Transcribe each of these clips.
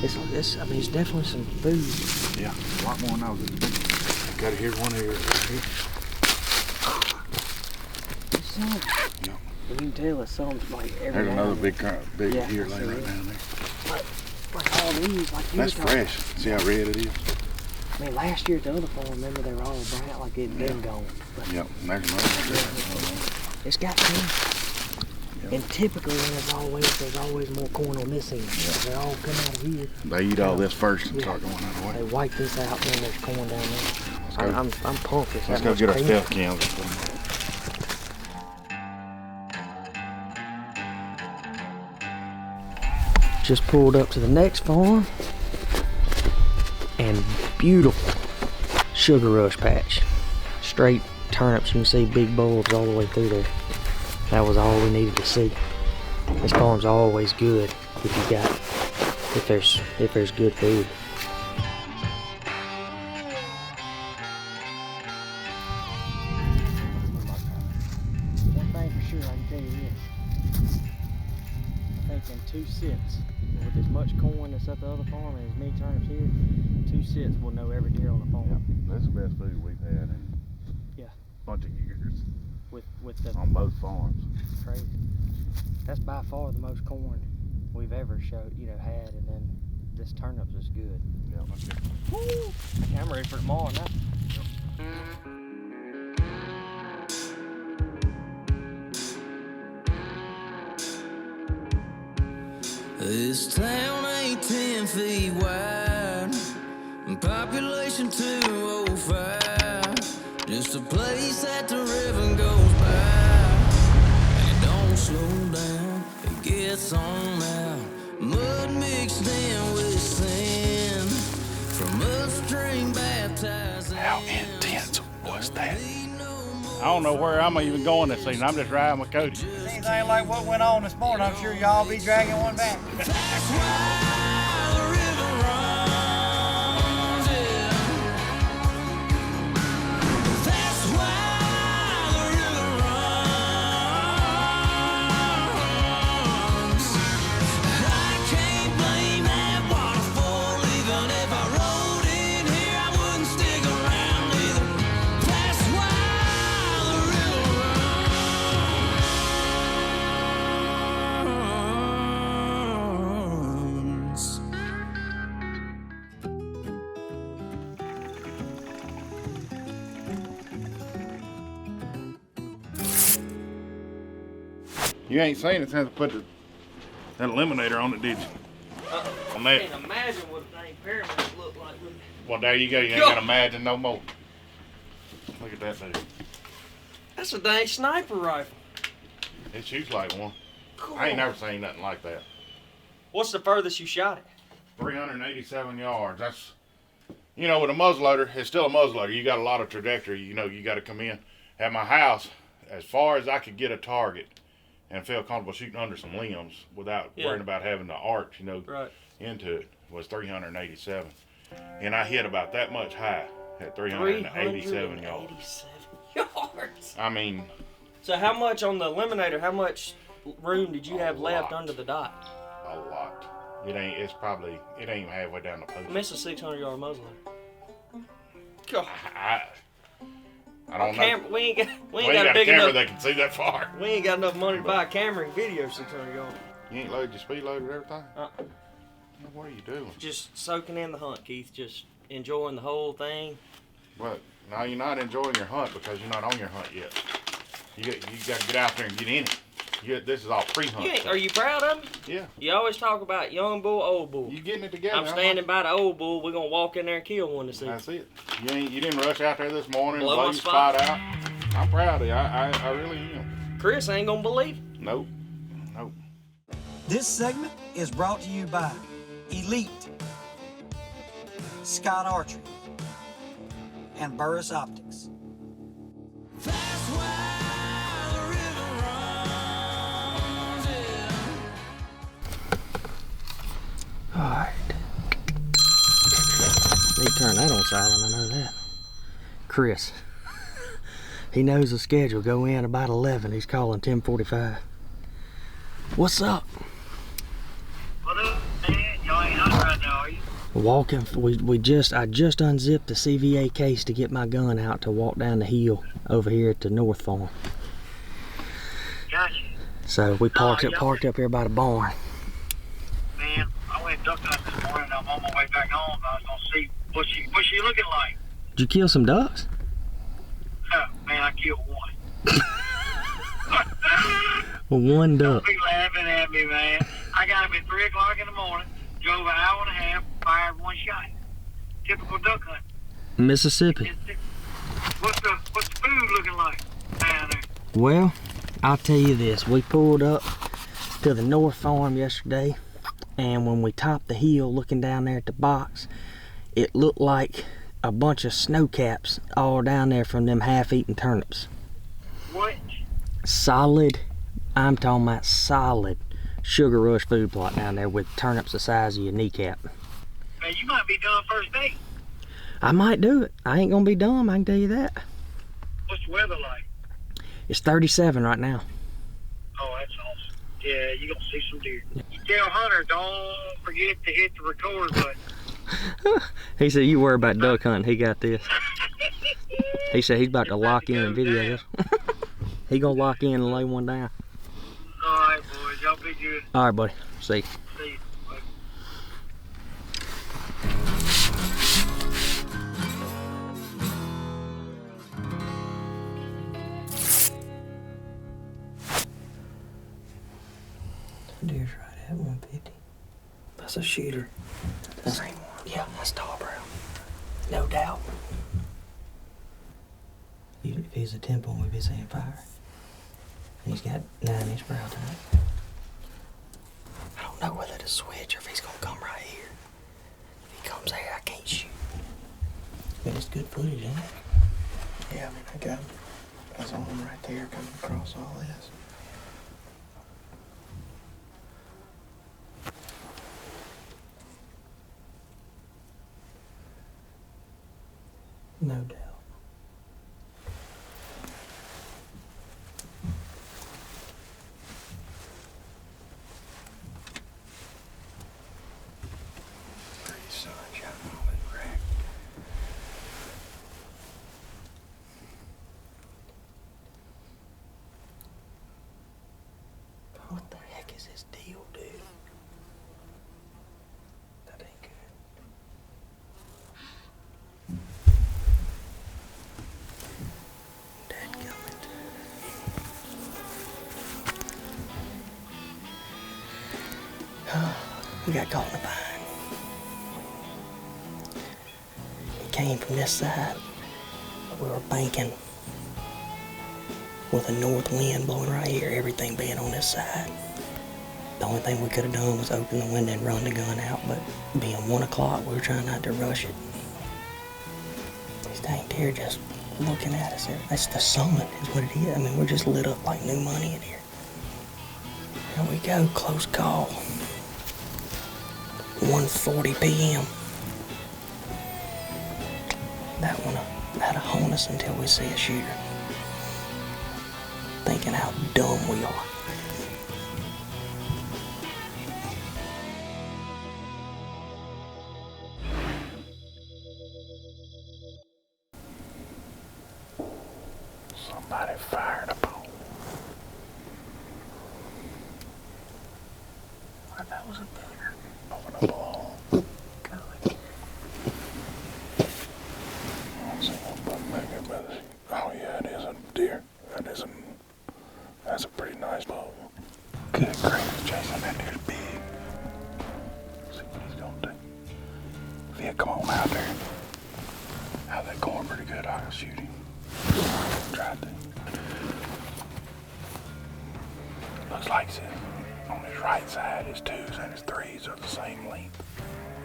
I mean, it's definitely some food. Yeah, a lot more than those. Got here one here, right here. It's some. Yep. You can tell it's something like every. There's another big yeah, deer laying right down there. Like all these, like you That's fresh. See how red it is? I mean, last year at the other farm, remember they were all brown, like it'd been gone. But yep, and there's another one. It's got corn. Yep. And typically, there's always more corn on this end. Yep. They all come out of here. They eat all this first and start going that way. They wipe this out, and then there's corn down there. I'm pumped. Let's go get our stealth cams. Just pulled up to the next farm, and beautiful sugar rush patch. Straight turnips. You can see big bulbs all the way through there. That was all we needed to see. This farm's always good if there's good food. One thing for sure, I can tell you this. I think in 2 sits, with as much corn that's at the other farm and as many turnips here, 2 sits we'll know every deer on the farm. Yep. That's the best food we've had in a bunch of years. On both farms. Crazy. That's by far the most corn we've ever had, and then this turnips is good. Yeah, that's good. Woo! I'm ready for tomorrow now. This town ain't 10 feet wide, population 205, just a place that the river goes by. It don't slow down, it gets on out, mud mixed in with sand, from upstream baptized. How intense was that? I don't know where I'm even going this season. I'm just riding with Cody. Anything like what went on this morning, I'm sure y'all be dragging one back. That's why the river runs, yeah. That's why the river runs. I can't blame that waterfall, even if I rode in here, I wouldn't stick around either. That's why the river runs. You ain't seen it since I put that eliminator on it, did you? On that. I can't imagine what the dang pyramids look like. Well, there you go. You ain't gonna imagine no more. Look at that thing. That's a dang sniper rifle. It shoots like one. Cool. I ain't never seen nothing like that. What's the furthest you shot it? 387 yards. That's, with a muzzleloader, it's still a muzzleloader. You got a lot of trajectory. You got to come in. At my house, as far as I could get a target and feel comfortable shooting under some limbs without worrying about having to arch, into it, was 387. And I hit about that much high at 387 yards. I mean. So how much on the eliminator, how much room did you have left under the dot? A lot. It ain't even halfway down the post. I miss a 600-yard muzzleloader. God. I don't know. We ain't got a big camera enough. that can see that far. We ain't got enough money to buy a camera and video 600 yards. You ain't loaded your speed loader and everything? What are you doing? Just soaking in the hunt, Keith. Just enjoying the whole thing. But now you're not enjoying your hunt because you're not on your hunt yet. You got to get out there and get in it. This is all pre-hunt. Are you proud of me? Yeah. You always talk about young bull, old bull. You getting it together. I'm standing by the old bull. We're gonna walk in there and kill one this season. That's it. You didn't rush out there this morning and Blow blow my your spot out. I'm proud of you. I really am. Chris ain't gonna believe it. Nope. This segment is brought to you by Elite, Scott Archery, and Burris Optics. That's why the river runs, yeah. Alright. Need to turn that on silent, I know that. Chris. He knows the schedule. Go in about 11. He's calling 10:45. What's up? What up, man? Y'all ain't hunting right now, Walking, I just unzipped the CVA case to get my gun out to walk down the hill over here at the North Farm. Gotcha. So we parked up here by the barn. Man, I went duck hunting this morning. I'm on my way back home. I was gonna see what's she looking like. Did you kill some ducks? Man, I killed one. Well, one duck. Don't be laughing at me, man. I got up at 3 o'clock in the morning, drove an hour and a half, fired one shot. Typical duck hunt. Mississippi. What's the food looking like down there? Well, I'll tell you this. We pulled up to the North Farm yesterday, and when we topped the hill looking down there at the box, it looked like a bunch of snow caps all down there from them half-eaten turnips. What? Solid, I'm talking about solid Sugar Rush food plot down there with turnips the size of your kneecap. Man, you might be done first day. I might do it. I ain't gonna be dumb, I can tell you that. What's the weather like? It's 37 right now. Oh, that's awesome. Yeah, you're gonna see some deer. You tell Hunter, don't forget to hit the record button. He said, you worry about duck hunting, he got this. He said he's about to lock in and video this. He gonna lock in and lay one down. Alright, boys, y'all be good. Alright, buddy. See you. See you. Bye. Deer's right at 150. That's a shooter. The same one. Yeah, that's tall brown. No doubt. If he's a 10-point, we'd be saying fire. He's got 9-inch brow tine. I don't know whether to switch or if he's gonna come right here. If he comes there, I can't shoot. But it's good footage, ain't it? Yeah, I mean, I got his arm right there coming across all this. No doubt. Pretty sunshine on it, Greg. What the heck is this deal, dude? That ain't good. Dadgummit. We got caught in a bind. It came from this side. We were banking with a north wind blowing right here, everything being on this side. The only thing we could have done was open the window and run the gun out, but being 1 o'clock, we were trying not to rush it. These dang deer just looking at us. That's the sun, is what it is. I mean, we're just lit up like new money in here. Here we go, close call. 1:40 p.m. That one had to haunt us until we see a shooter. Thinking how dumb we are. Somebody fired a ball. That was a deer. Open a ball. Golly. Let's see what back up by this. Oh yeah, it is a deer. That's a pretty nice ball. Good gracious, Jason, that deer's big. Let's see what he's gonna do. If he'll come on out there. How's that going pretty good? I'll shoot him. Try to. Looks like on his right side, his 2s and his 3s are the same length.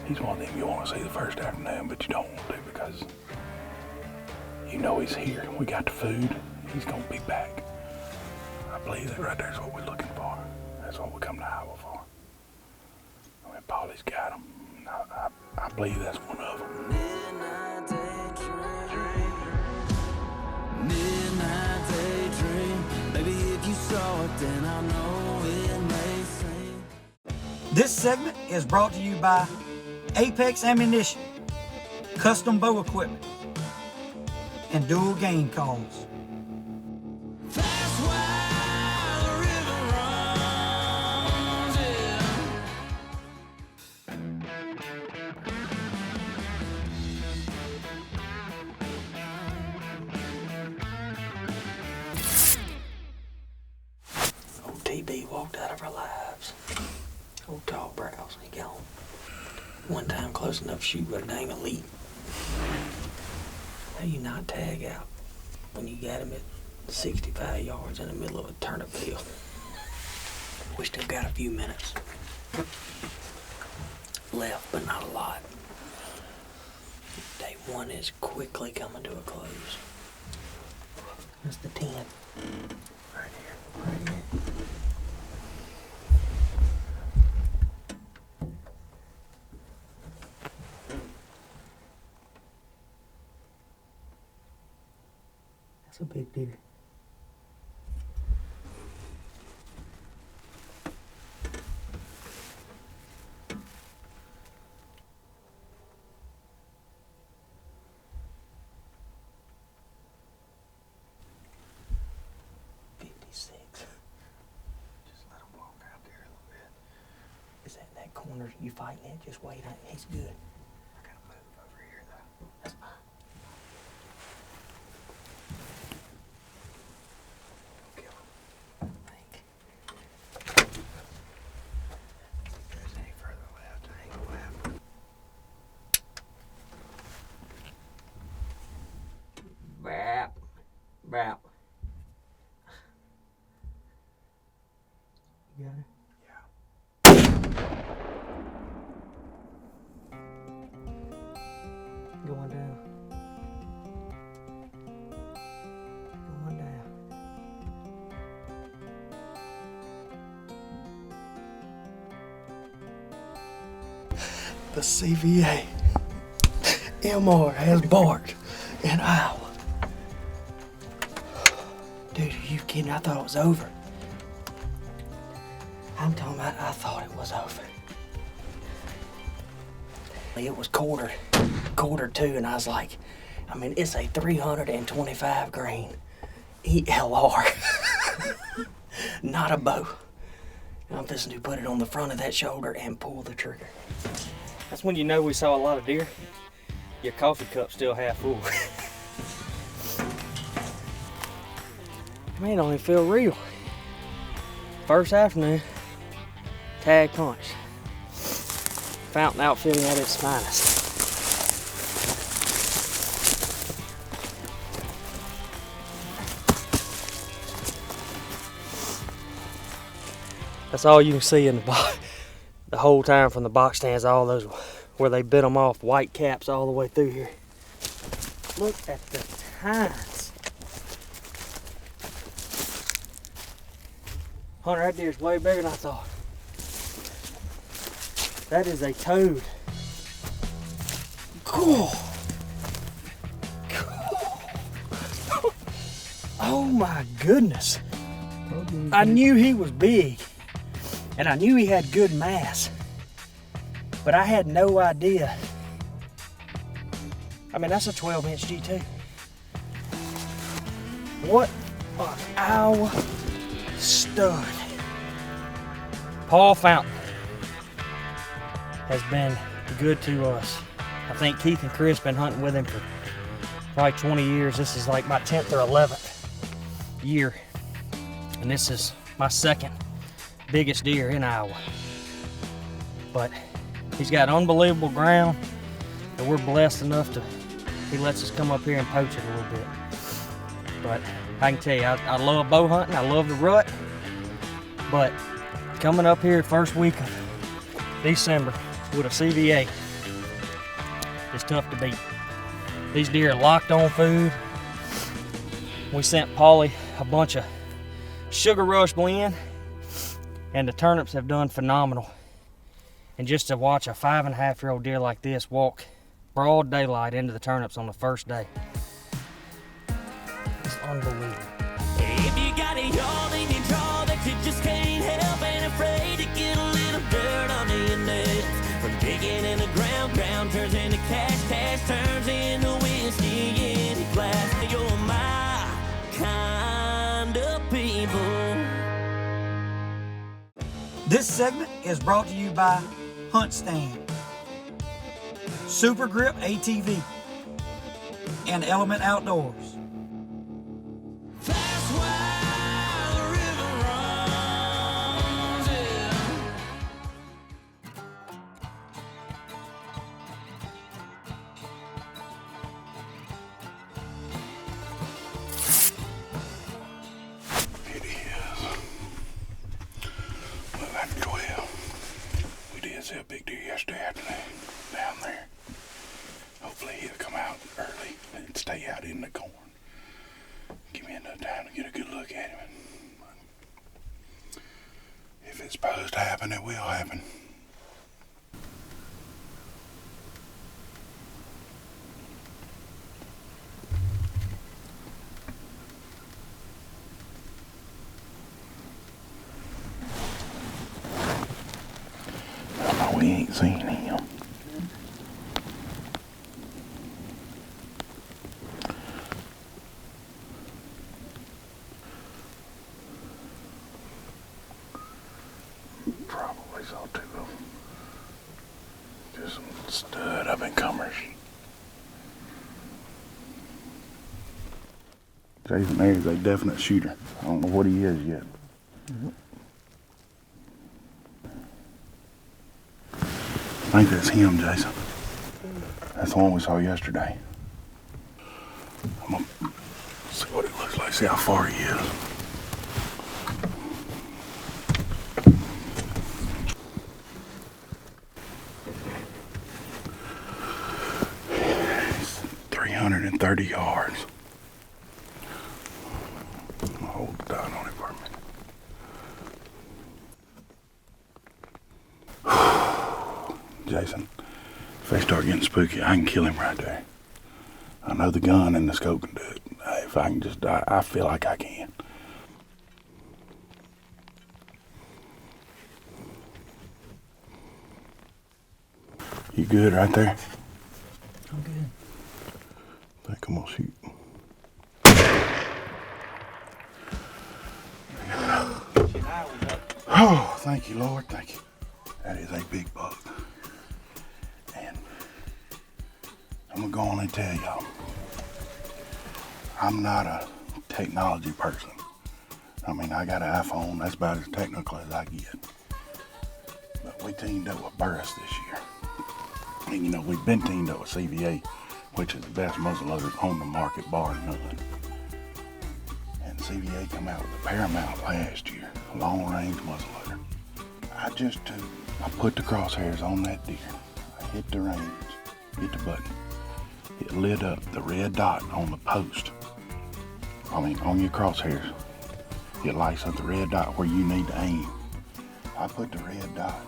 He's one of them you want to see the first afternoon, but you don't want to because you know he's here. We got the food. He's going to be back. I believe that right there is what we're looking for. That's what we come to Iowa for. I mean, Paulie's got him. I believe that's one of them. Midnight daydream. Maybe if you saw it, then I know it may seem. This segment is brought to you by Apex ammunition, custom bow equipment, and dual game calls. That's why the river runs, yeah. Old TB walked out of our lives. Old tall brows, he gone. One time close enough to shoot with a dang elite. How you not tag out when you got him at 65 yards in the middle of a turnip field? We still got a few minutes left, but not a lot. Day one is quickly coming to a close. That's the 10. Right here, right here. That's a big deer. Just let him walk out there a little bit. Is that corner you fighting it? Just wait. He's good. I gotta move over here though. That's fine. Kill him. I think. If there's any further left, I ain't gonna have. Bap. Bap. You got it? Going down. Going down. The CVA MR has barked in Iowa. Dude, are you kidding? I thought it was over. I'm talking about I thought it was over. It was quarter two, and I was like, I mean, it's a 325 grain ELR, not a bow. I'm fixing to put it on the front of that shoulder and pull the trigger. That's when you know we saw a lot of deer. Your coffee cup's still half full. Man, it don't even feel real. First afternoon, tag punch. Fountain outfitting at its finest. That's all you can see in the box the whole time from the box stands. All those where they bit them off, white caps all the way through here. Look at the tines. Hunter, that deer's way bigger than I thought. That is a toad. Cool. Oh my goodness. I knew he was big, and I knew he had good mass, but I had no idea. I mean, that's a 12-inch G2. What an Iowa stud. Paul Fountain has been good to us. I think Keith and Chris been hunting with him for probably 20 years. This is like my 10th or 11th year. And this is my second biggest deer in Iowa. But he's got unbelievable ground, and we're blessed enough to, he lets us come up here and poach it a little bit. But I can tell you, I love bow hunting, I love the rut, but coming up here first week of December with a CVA, it's tough to beat. These deer are locked on food. We sent Paulie a bunch of Sugar Rush blend, and the turnips have done phenomenal. And just to watch a 5.5-year-old deer like this walk broad daylight into the turnips on the first day, it's unbelievable. If you got a yard in your draw that you just can't help, ain't afraid to get a little dirt under your nails, from digging in the ground, This segment is brought to you by Hunt Stand, Super Grip ATV, and Element Outdoors. That's why the river runs, yeah. It is. Well, after 12, we did see a big deer yesterday afternoon down there. Hopefully he'll come out early and stay out in the corn. Give me enough time to get a good look at him. If it's supposed to happen, it will happen. No, we ain't seen him. Probably saw two of them. Just some stud up and comers. Jason there is a definite shooter. I don't know what he is yet. I think that's him, Jason. That's the one we saw yesterday. I'm gonna see what it looks like, see how far he is. It's 330 yards. I'll hold the dot on it for a minute. Jason, if they start getting spooky, I can kill him right there. I know the gun and the scope can do it. If I can just die, I feel like I can. You good right there? I'm good. I think I'm gonna shoot. Oh, thank you, Lord, thank you. That is a big buck. And I'm gonna go on and tell y'all, I'm not a technology person. I mean, I got an iPhone, that's about as technical as I get. But we teamed up with Burris this year. And you know, we've been teamed up with CVA, which is the best muzzleloader on the market, bar none. And CVA come out with the Paramount last year, long range muzzleloader. I put the crosshairs on that deer. I hit the range, hit the button. It lit up the red dot on the post. I mean, on your crosshairs. It lights up the red dot where you need to aim. I put the red dot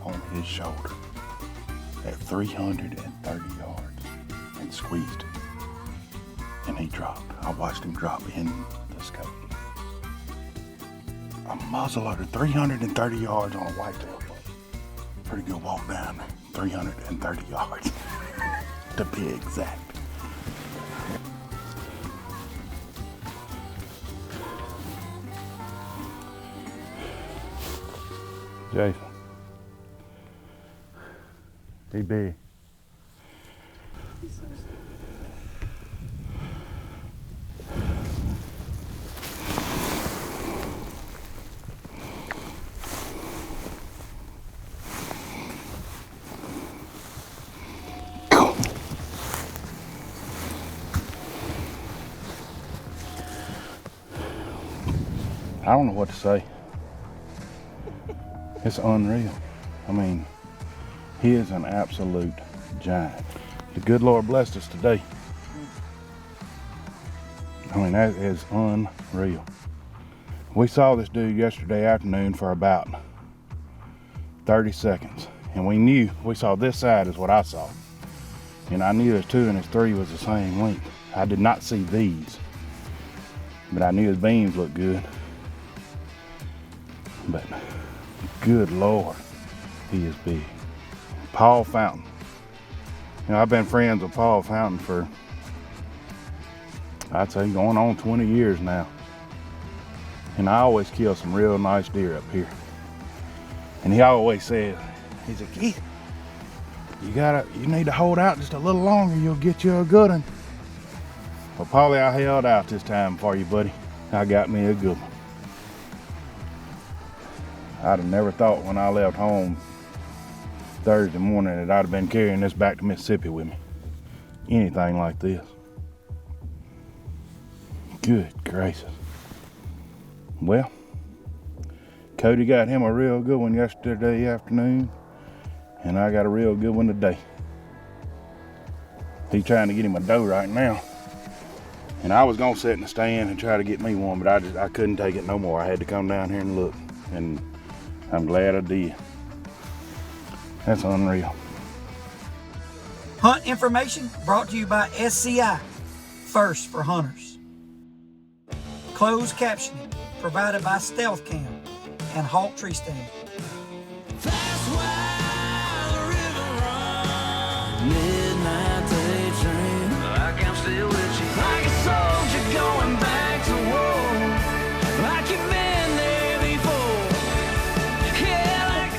on his shoulder at 330 yards and squeezed it. And he dropped. I watched him drop in the scope. A muzzleloader, 330 yards on a whitetail buck. Pretty good walk down there. 330 yards, to be exact. Jason. He big. I don't know what to say. It's unreal. I mean, he is an absolute giant. The good Lord blessed us today. I mean, that is unreal. We saw this dude yesterday afternoon for about 30 seconds. And we saw this side is what I saw. And I knew his 2 and his 3 was the same length. I did not see these, but I knew his beams looked good. But good Lord, he is big. Paul Fountain. You know, I've been friends with Paul Fountain for, I'd say, going on 20 years now. And I always kill some real nice deer up here. And he always says, he's like, Keith, you need to hold out just a little longer, you'll get you a good one. Well, Paulie, I held out this time for you, buddy. I got me a good one. I'd have never thought when I left home Thursday morning that I'd have been carrying this back to Mississippi with me. Anything like this. Good gracious. Well, Cody got him a real good one yesterday afternoon, and I got a real good one today. He's trying to get him a doe right now. And I was gonna sit in the stand and try to get me one, but I couldn't take it no more. I had to come down here and look, and I'm glad I did. That's unreal. Hunt information brought to you by SCI, First for Hunters. Closed captioning provided by Stealth Cam and Hawk Tree Stand. That's why the river runs. Midnight daydream, like I'm still with you. Like a soldier going back to war. Like you've been there before. Yeah, like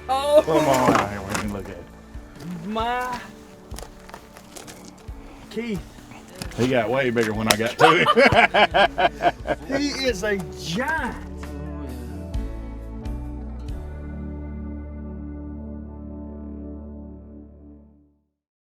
Oh. Come on out here, we can look at it. My Keith. He got way bigger when I got to him. He is a giant.